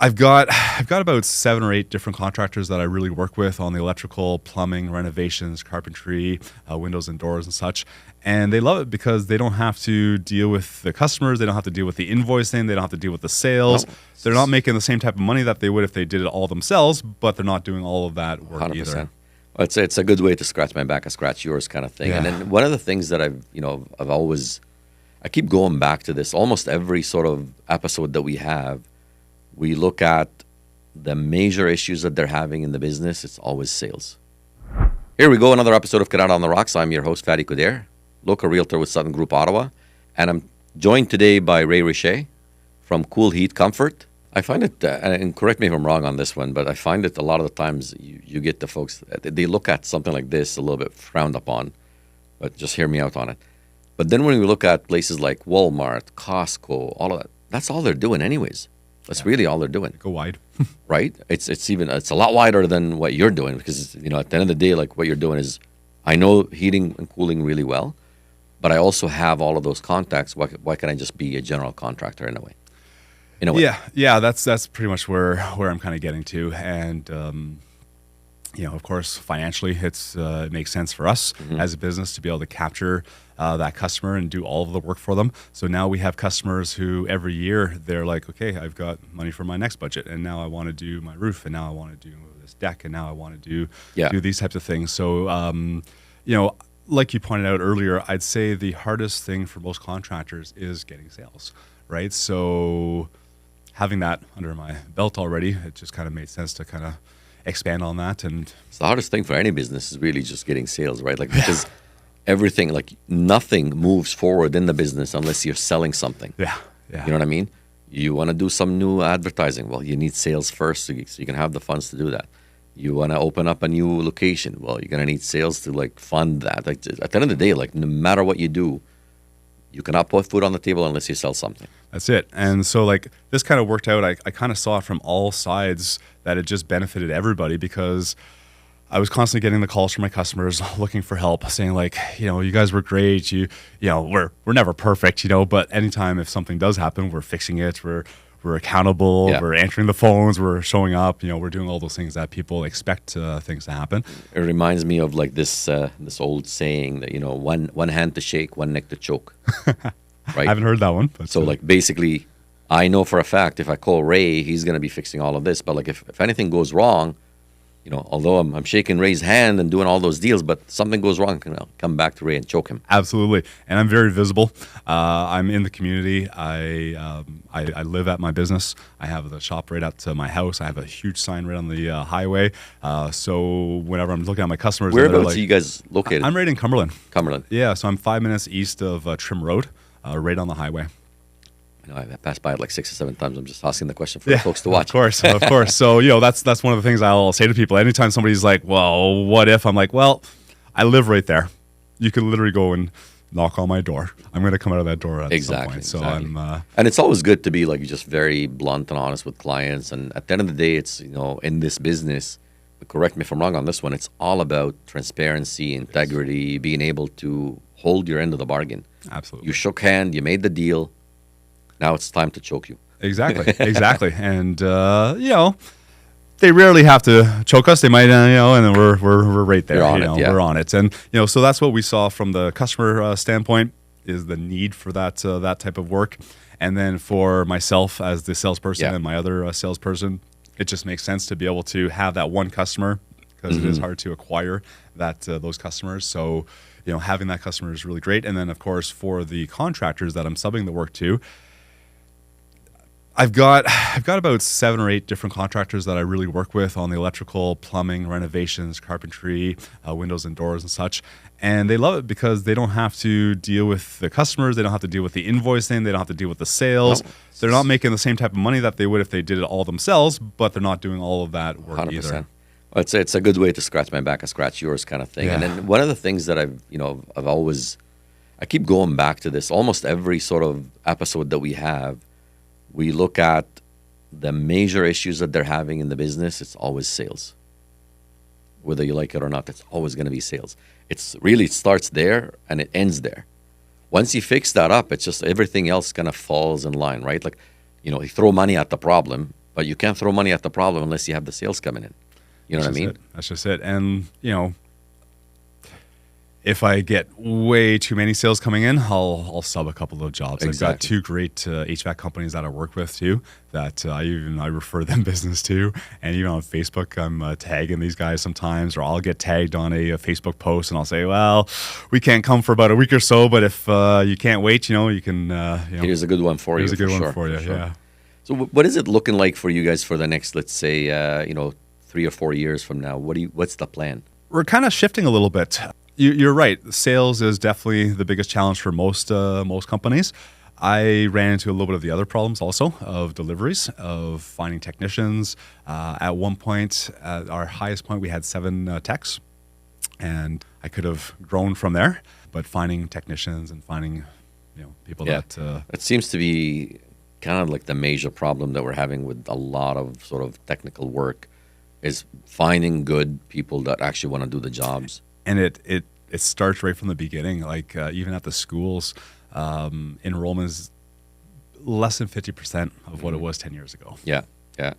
I've got about 7 or 8 different contractors that I really work with on the electrical, plumbing, renovations, carpentry, windows and doors and such. And they love it because they don't have to deal with the customers. They don't have to deal with the invoicing. They don't have to deal with the sales. No. They're not making the same type of money that they would if they did it all themselves, but they're not doing all of that work 100%. either. Well, it's a good way to scratch my back and scratch yours kind of thing. Yeah. And then one of the things that I keep going back to this almost every sort of episode that we have. We look at the major issues that they're having in the business. It's always sales. Here we go, another episode of Canada on the Rocks. I'm your host, Fadi Kuder, local realtor with Sutton Group Ottawa. And I'm joined today by Ray Richer from Cool Heat Comfort. I find it, and correct me if I'm wrong on this one, but I find it a lot of the times you get the folks, they look at something like this a little bit frowned upon, but just hear me out on it. But then when we look at places like Walmart, Costco, all of that, that's all they're doing anyways. That's really all they're doing. Go wide. Right? It's a lot wider than what you're doing because, at the end of the day, like what you're doing is, I know heating and cooling really well, but I also have all of those contacts. Why can't I just be a general contractor in a way? Yeah, that's pretty much where I'm kind of getting to. And, of course, financially, it makes sense for us as a business to be able to capture that customer and do all of the work for them. So now we have customers who every year they're like, okay, I've got money for my next budget, and now I want to do my roof, and now I want to do this deck, and now I want to do these types of things. So, like you pointed out earlier, I'd say the hardest thing for most contractors is getting sales, right? So having that under my belt already, it just kind of made sense to kind of expand on that. And it's the hardest thing for any business is really just getting sales, right? Like because everything, like nothing moves forward in the business unless you're selling something. Yeah. You know what I mean? You want to do some new advertising. Well, you need sales first so you can have the funds to do that. You want to open up a new location. Well, you're going to need sales to like fund that. Like at the end of the day, like no matter what you do, you cannot put food on the table unless you sell something. That's it. And so like this kind of worked out. I kind of saw it from all sides that it just benefited everybody because I was constantly getting the calls from my customers looking for help, saying like, you guys were great. We're never perfect, but anytime if something does happen, we're fixing it. We're accountable. Yeah. We're answering the phones. We're showing up. We're doing all those things that people expect things to happen. It reminds me of like this old saying that one hand to shake, one neck to choke. Right? I haven't heard that one. But so like basically, I know for a fact if I call Ray, he's going to be fixing all of this. But like if anything goes wrong, although I'm shaking Ray's hand and doing all those deals, but something goes wrong, I'll come back to Ray and choke him. Absolutely. And I'm very visible. I'm in the community. I live at my business. I have the shop right out to my house. I have a huge sign right on the highway. So whenever I'm looking at my customers, whereabouts are you guys located? I'm right in Cumberland. Cumberland. Yeah, so I'm 5 minutes east of Trim Road, right on the highway. I passed by it like 6 or 7 times. I'm just asking the question for the folks to watch. Of course. So, that's one of the things I'll say to people. Anytime somebody's like, well, what if? I'm like, well, I live right there. You can literally go and knock on my door. I'm going to come out of that door at some point. So exactly. And it's always good to be like just very blunt and honest with clients. And at the end of the day, it's, in this business, correct me if I'm wrong on this one, it's all about transparency, integrity, being able to hold your end of the bargain. Absolutely. You shook hand, you made the deal. Now it's time to choke you. Exactly. And, they rarely have to choke us. They might, and then we're right there. We're on it. And, so that's what we saw from the customer standpoint is the need for that type of work. And then for myself as the salesperson and my other salesperson, it just makes sense to be able to have that one customer because it is hard to acquire those customers. So, having that customer is really great. And then, of course, for the contractors that I'm subbing the work to, I've got about 7 or 8 different contractors that I really work with on the electrical, plumbing, renovations, carpentry, windows and doors and such. And they love it because they don't have to deal with the customers. They don't have to deal with the invoicing. They don't have to deal with the sales. Nope. They're not making the same type of money that they would if they did it all themselves, but they're not doing all of that work 100%. either. Well, it's a good way to scratch my back and scratch yours kind of thing. Yeah. And then one of the things that I keep going back to this almost every sort of episode that we have. We look at the major issues that they're having in the business. It's always sales. Whether you like it or not, it's always going to be sales. It starts there and it ends there. Once you fix that up, it's just everything else kind of falls in line, right? Like, you throw money at the problem but you can't throw money at the problem unless you have the sales coming in. You know what I mean? That's just it. And, if I get way too many sales coming in, I'll sub a couple of jobs. Exactly. I've got two great HVAC companies that I work with too, that I refer them business to, and even on Facebook, I'm tagging these guys sometimes, or I'll get tagged on a Facebook post, and I'll say, "Well, we can't come for about a week or so, but if you can't wait, you can." Here's a good one for you. Here's a good one sure, for you. sure. Yeah. So, what is it looking like for you guys for the next, let's say, 3 or 4 years from now? What's the plan? We're kind of shifting a little bit. You're right. Sales is definitely the biggest challenge for most companies. I ran into a little bit of the other problems also of deliveries, of finding technicians. At one point, at our highest point, we had 7 techs, and I could have grown from there. But finding technicians and finding people that it seems to be kind of like the major problem that we're having with a lot of sort of technical work is finding good people that actually want to do the jobs. And it starts right from the beginning. Like even at the schools, enrollment is less than 50% of what it was 10 years ago. Yeah. I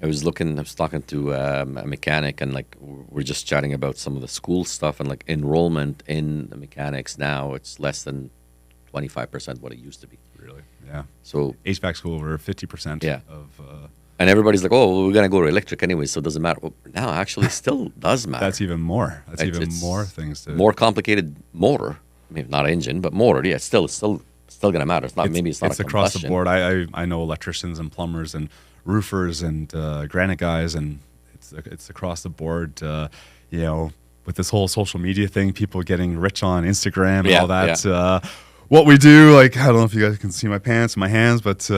was talking to a mechanic, and like we're just chatting about some of the school stuff, and like enrollment in the mechanics now, it's less than 25% what it used to be. Really? Yeah. So HVAC school over 50% of. And everybody's like, "Oh, well, we're gonna go to electric anyway, so it doesn't matter." Well, now, actually, still does matter. That's even more. That's even more things. More complicated motor. I mean, not engine, but motor. Yeah, it's still gonna matter. It's not. It's not. It's across the board. I know electricians and plumbers and roofers and granite guys, and it's across the board. With this whole social media thing, people getting rich on Instagram and all that. Yeah. What we do, like, I don't know if you guys can see my pants and my hands, but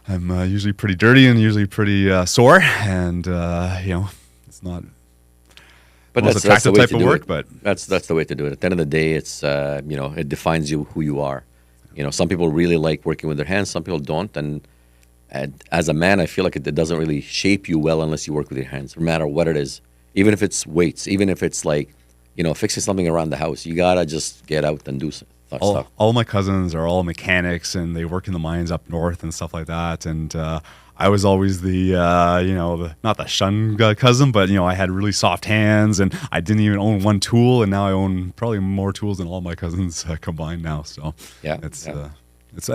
I'm usually pretty dirty and usually pretty sore, and it's not. But that's attractive type of work. But that's the way to do it. At the end of the day, it's it defines you who you are. Some people really like working with their hands, some people don't, and as a man, I feel like it doesn't really shape you well unless you work with your hands, no matter what it is. Even if it's weights, even if it's like fixing something around the house, you gotta just get out and do stuff. All my cousins are all mechanics, and they work in the mines up north and stuff like that. And I was always the not the shunned cousin, but I had really soft hands, and I didn't even own one tool, and now I own probably more tools than all my cousins combined now. So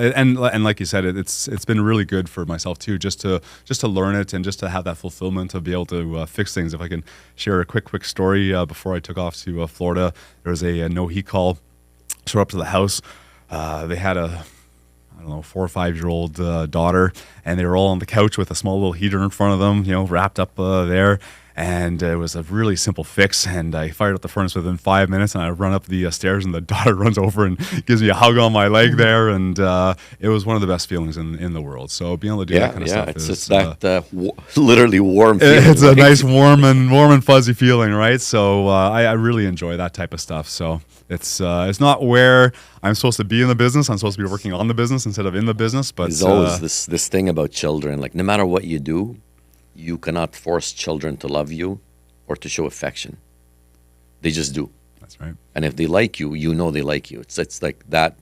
and like you said, it's been really good for myself too, just to learn it and just to have that fulfillment to be able to fix things. If I can share a quick story before I took off to Florida, there was a no heat call. Showed up to the house. They had a 4 or 5 year old daughter, and they were all on the couch with a small little heater in front of them, wrapped up there. And it was a really simple fix. And I fired up the furnace within 5 minutes, and I run up the stairs, and the daughter runs over and gives me a hug on my leg there. And it was one of the best feelings in the world. So being able to do that kind of stuff it's that literally warm feeling. It's a nice warm and fuzzy feeling, right? So I really enjoy that type of stuff. So it's not where I'm supposed to be in the business. I'm supposed to be working on the business instead of in the business. But there's always this thing about children. Like, no matter what you do, you cannot force children to love you or to show affection. They just do. That's right. And if they like you, they like you. It's like that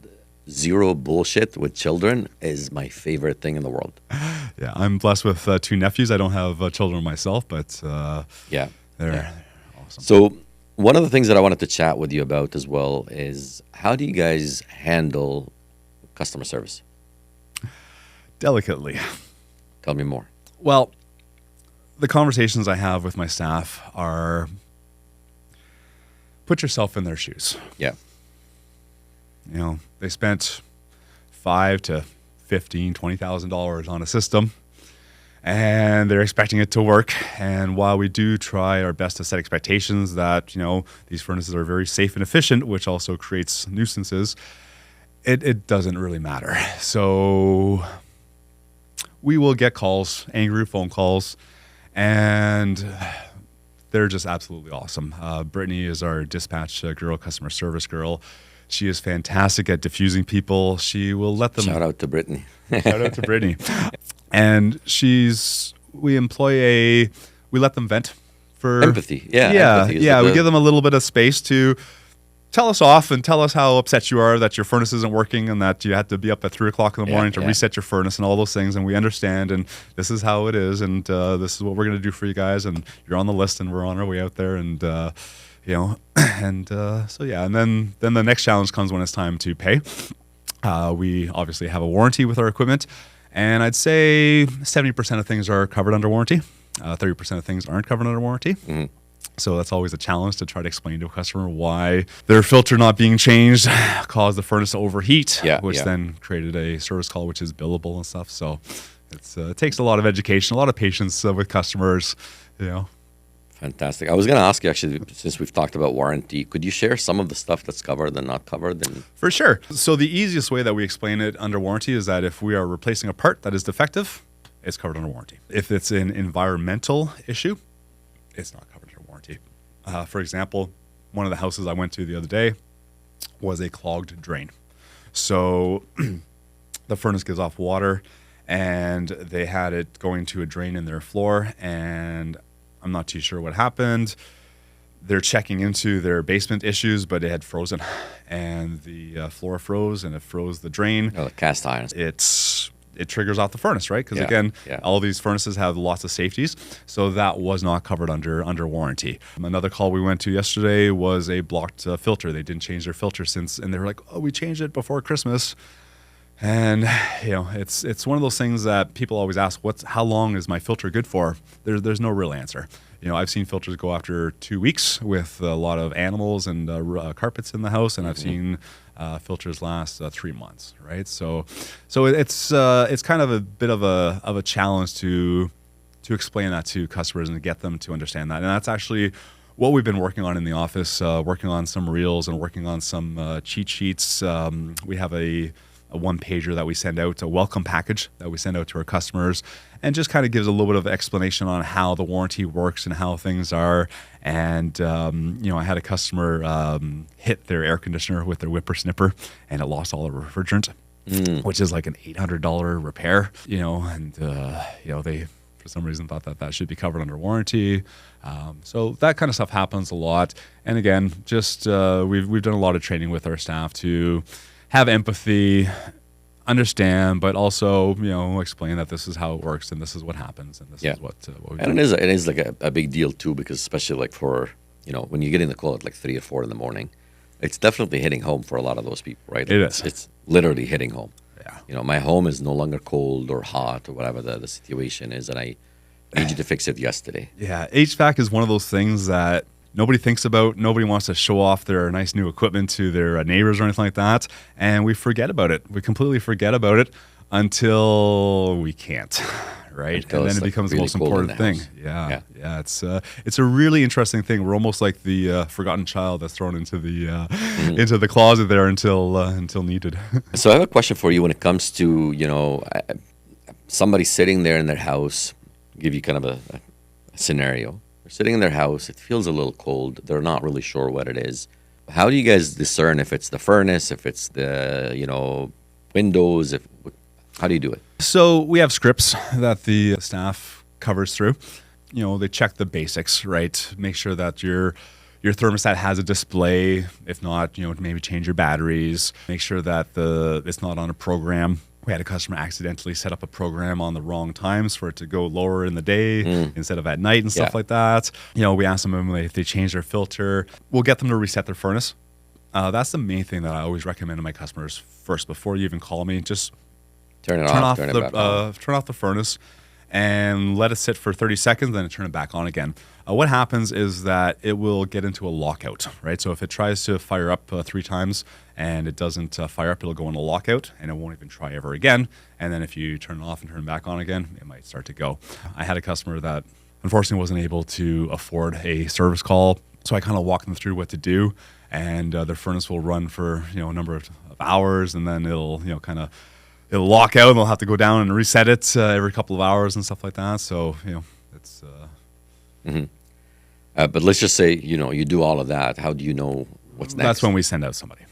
zero bullshit with children is my favorite thing in the world. Yeah, I'm blessed with 2 nephews. I don't have children myself, but they're awesome. So one of the things that I wanted to chat with you about as well is, how do you guys handle customer service? Delicately. Tell me more. Well, the conversations I have with my staff are, put yourself in their shoes. Yeah. They spent $5,000 to $15,000, $20,000 on a system, and they're expecting it to work. And while we do try our best to set expectations that, these furnaces are very safe and efficient, which also creates nuisances, it doesn't really matter. So we will get calls, angry phone calls, and they're just absolutely awesome. Brittany is our dispatch girl, customer service girl. She is fantastic at diffusing people. She will let them... Shout out to Brittany. Shout out to Brittany. And we let them vent for... Empathy. Yeah. Empathy we give them a little bit of space to tell us off and tell us how upset you are that your furnace isn't working and that you had to be up at 3 o'clock in the morning to reset your furnace and all those things. And we understand. And this is how it is. And this is what we're going to do for you guys. And you're on the list and we're on our way out there. And, and so, yeah. And then the next challenge comes when it's time to pay. We obviously have a warranty with our equipment. And I'd say 70% of things are covered under warranty. 30% of things aren't covered under warranty. Mm-hmm. So that's always a challenge to try to explain to a customer why their filter not being changed caused the furnace to overheat, which then created a service call, which is billable and stuff. So it takes a lot of education, a lot of patience with customers, Fantastic. I was going to ask you, actually, since we've talked about warranty, could you share some of the stuff that's covered and not covered? For sure. So the easiest way that we explain it under warranty is that if we are replacing a part that is defective, it's covered under warranty. If it's an environmental issue, it's not covered under warranty. For example, one of the houses I went to the other day was a clogged drain. So the furnace gives off water, and they had it going to a drain in their floor, and I'm not too sure what happened. They're checking into their basement issues, but it had frozen, and the floor froze, and it froze the drain. Oh, the cast irons. It triggers off the furnace, right? Because all these furnaces have lots of safeties, so that was not covered under warranty. Another call we went to yesterday was a blocked filter. They didn't change their filter and they were like, "Oh, we changed it before Christmas." And it's one of those things that people always ask, how long is my filter good for? There's no real answer. I've seen filters go after 2 weeks with a lot of animals and carpets in the house, and I've seen filters last 3 months, right? So it's kind of a bit of a challenge to explain that to customers and get them to understand that. And that's actually what we've been working on in the office, working on some reels and working on some cheat sheets. We have a one-pager that we send out, a welcome package that we send out to our customers, and just kind of gives a little bit of explanation on how the warranty works and how things are. And, I had a customer hit their air conditioner with their whippersnipper, and it lost all the refrigerant, which is like an $800 repair, and, they, for some reason, thought that should be covered under warranty. So that kind of stuff happens a lot. And again, just we've done a lot of training with our staff to have empathy, understand, but also, explain that this is how it works and this is what happens and this is what we do. And it is like a big deal too, because especially like for, when you get in the call at like 3 or 4 in the morning, it's definitely hitting home for a lot of those people, right? It is. It's literally hitting home. Yeah. My home is no longer cold or hot or whatever the situation is, and I need you to fix it yesterday. Yeah, HVAC is one of those things that nobody thinks about. Nobody wants to show off their nice new equipment to their neighbors or anything like that. And we forget about it. We completely forget about it until we can't, right? And then it becomes the most important thing. Yeah. It's a really interesting thing. We're almost like the forgotten child that's thrown into the into the closet there until needed. So I have a question for you when it comes to somebody sitting there in their house. Give you kind of a scenario. They're sitting in their house. It feels a little cold. They're not really sure what it is. How do you guys discern if it's the furnace, if it's the windows? How do you do it? So we have scripts that the staff covers through. They check the basics, right? Make sure that your thermostat has a display. If not, maybe change your batteries. Make sure that it's not on a program. We had a customer accidentally set up a program on the wrong times for it to go lower in the day instead of at night and stuff like that. We ask them if they change their filter. We'll get them to reset their furnace. That's the main thing that I always recommend to my customers first. Before you even call me, just turn off the furnace and let it sit for 30 seconds, then turn it back on again. What happens is that it will get into a lockout, right? So if it tries to fire up 3 times and it doesn't fire up, it'll go into lockout and it won't even try ever again. And then if you turn it off and turn it back on again, it might start to go. I had a customer that unfortunately wasn't able to afford a service call, so I kind of walked them through what to do, and their furnace will run for a number of hours, and then it'll it'll lock out, and they'll have to go down and reset it every couple of hours and stuff like that. So it's. But let's just say you do all of that. How do you know what's next? That's when we send out somebody.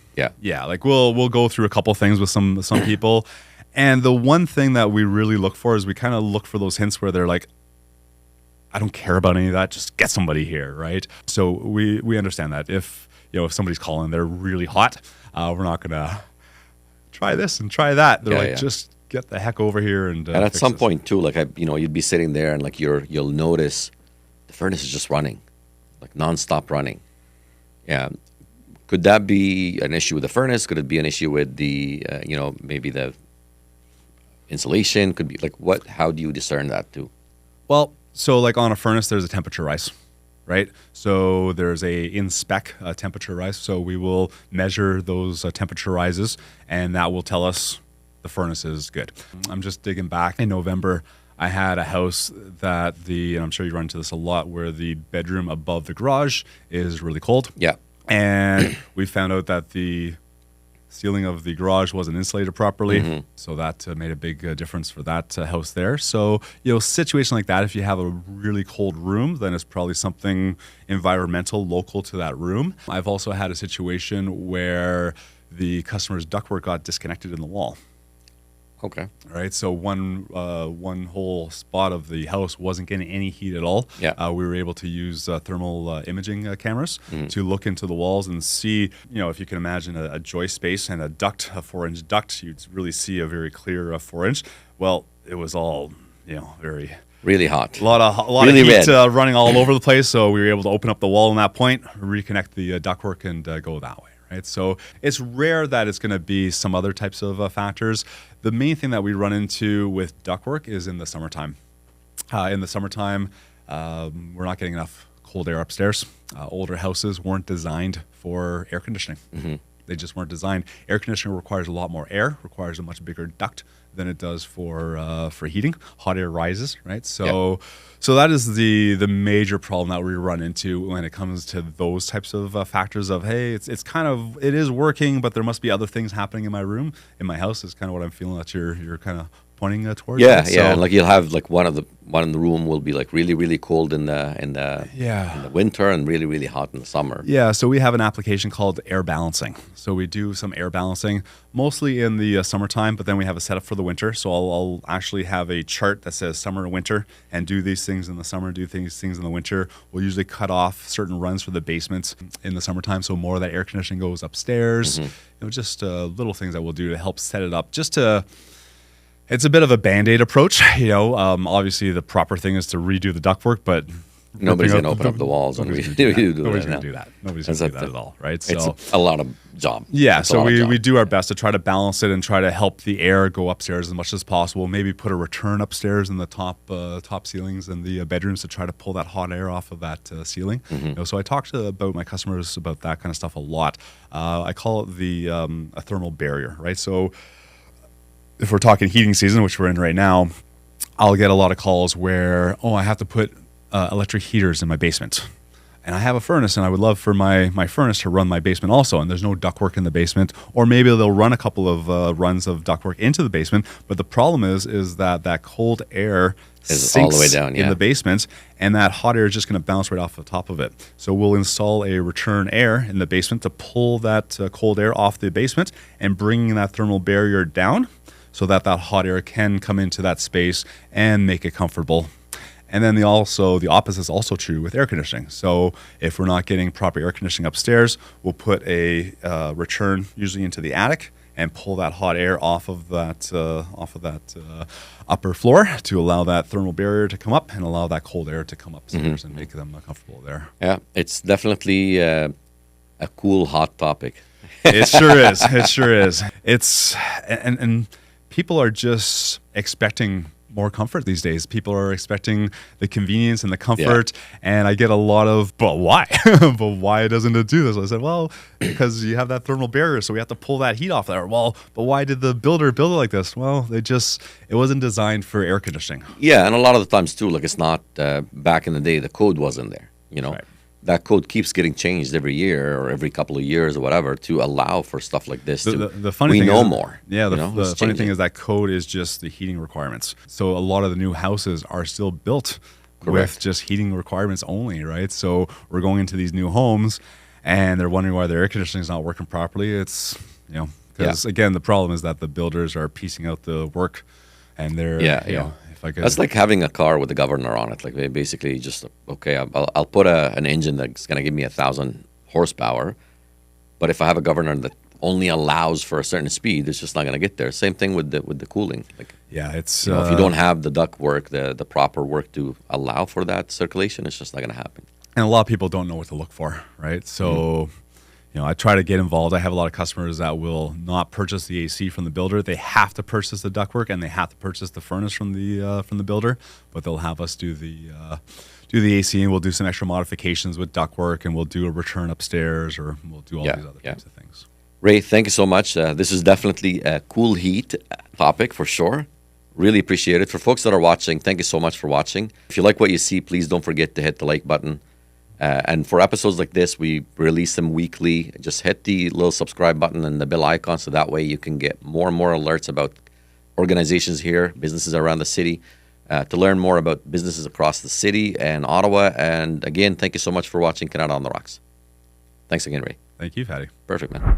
Yeah. Like we'll go through a couple things with some people, and the one thing that we really look for is we kind of look for those hints where they're like, I don't care about any of that. Just get somebody here, right? So we understand that if if somebody's calling, they're really hot. We're not gonna try this and try that. They're like, just get the heck over here and at some this. point too, like you'd be sitting there and like you'll notice the furnace is just running, like nonstop running. Yeah. Could that be an issue with the furnace? Could it be an issue with the, maybe the insulation? Could be like what? How do you discern that too? Well, so like on a furnace, there's a temperature rise, right? So there's a in-spec temperature rise. So we will measure those temperature rises, and that will tell us the furnace is good. I'm just digging back. In November, I had a house that and I'm sure you run into this a lot, where the bedroom above the garage is really cold. Yeah. And we found out that the ceiling of the garage wasn't insulated properly. So that made a big difference for that house there. So, situation like that, if you have a really cold room, then it's probably something environmental local to that room. I've also had a situation where the customer's ductwork got disconnected in the wall. Okay. All right. So one whole spot of the house wasn't getting any heat at all. Yeah. We were able to use thermal imaging cameras to look into the walls and see, if you can imagine a joist space and a 4-inch duct, you'd really see a very clear 4-inch. Well, it was all, very really hot. A lot of heat running all over the place. So we were able to open up the wall in that point, reconnect the ductwork, and go that way. Right? So it's rare that it's going to be some other types of factors. The main thing that we run into with ductwork is in the summertime. In the summertime, we're not getting enough cold air upstairs. Older houses weren't designed for air conditioning. They just weren't designed. Air conditioning requires a lot more air, requires a much bigger duct than it does for heating. Hot air rises, right? So that is the major problem that we run into when it comes to those types of factors of, hey, it is working, but there must be other things happening in my room, in my house, is kind of what I'm feeling that you're kind of pointing towards. Yeah, right? yeah. Like you'll have like one in the room will be like really, really cold in the winter and really, really hot in the summer. Yeah, so we have an application called air balancing. So we do some air balancing mostly in the summertime, but then we have a setup for the winter. So I'll actually have a chart that says summer and winter, and do these things in the summer, do things in the winter. We'll usually cut off certain runs for the basement in the summertime, so more of that air conditioning goes upstairs. Just little things that we'll do to help set it up, it's a bit of a Band-Aid approach. Obviously the proper thing is to redo the ductwork, but nobody's going to open up the walls and nobody's going to do that. Nobody's going to do that at all, right? So it's a lot of job. Yeah, so we do our best to try to balance it and try to help the air go upstairs as much as possible. Maybe put a return upstairs in the top ceilings and the bedrooms to try to pull that hot air off of that ceiling. So I talk about my customers about that kind of stuff a lot. I call it a thermal barrier, right? So if we're talking heating season, which we're in right now, I'll get a lot of calls where, I have to put electric heaters in my basement. And I have a furnace, and I would love for my furnace to run my basement also, and there's no ductwork in the basement. Or maybe they'll run a couple of runs of ductwork into the basement, but the problem is that cold air sinks all the way down, in the basement, and that hot air is just going to bounce right off the top of it. So we'll install a return air in the basement to pull that cold air off the basement and bring that thermal barrier down, so that hot air can come into that space and make it comfortable. And then the opposite is also true with air conditioning. So if we're not getting proper air conditioning upstairs, we'll put a return usually into the attic and pull that hot air off of that upper floor to allow that thermal barrier to come up and allow that cold air to come upstairs and make them comfortable there. Yeah, it's definitely a cool, hot topic. It sure is. It sure is. It's and people are just expecting more comfort these days. People are expecting the convenience and the comfort, and I get a lot of, but why? But why doesn't it do this? I said, well, because you have that thermal barrier, so we have to pull that heat off there. Well, but why did the builder build it like this? Well, it wasn't designed for air conditioning. Yeah, and a lot of the times too, like it's not, back in the day, the code wasn't there, Right. That code keeps getting changed every year or every couple of years or whatever to allow for stuff like this. The funny thing know more. Yeah, the funny thing is that code is just the heating requirements. So a lot of the new houses are still built with just heating requirements only, right? So we're going into these new homes and they're wondering why their air conditioning is not working properly. It's, because again, the problem is that the builders are piecing out the work and they're, that's like having a car with a governor on it. Like they basically just, I'll put an engine that's going to give me 1,000 horsepower, But if I have a governor that only allows for a certain speed, it's just not going to get there. Same thing with the cooling. Like, Yeah, it's you know, if you don't have the ductwork, the proper work to allow for that circulation, it's just not going to happen. and a lot of people don't know what to look for, right? So, I try to get involved. I have a lot of customers that will not purchase the AC from the builder. They have to purchase the ductwork and they have to purchase the furnace from the builder. But they'll have us do the AC, and we'll do some extra modifications with ductwork, and we'll do a return upstairs, or we'll do all these other types of things. Ray, thank you so much. This is definitely a cool heat topic for sure. Really appreciate it. For folks that are watching, thank you so much for watching. If you like what you see, please don't forget to hit the like button. And for episodes like this, we release them weekly. Just hit the little subscribe button and the bell icon, so that way you can get more and more alerts about organizations here, businesses around the city, to learn more about businesses across the city and Ottawa. And again, thank you so much for watching Canada on the Rocks. Thanks again, Ray. Thank you, Fatty. Perfect, man.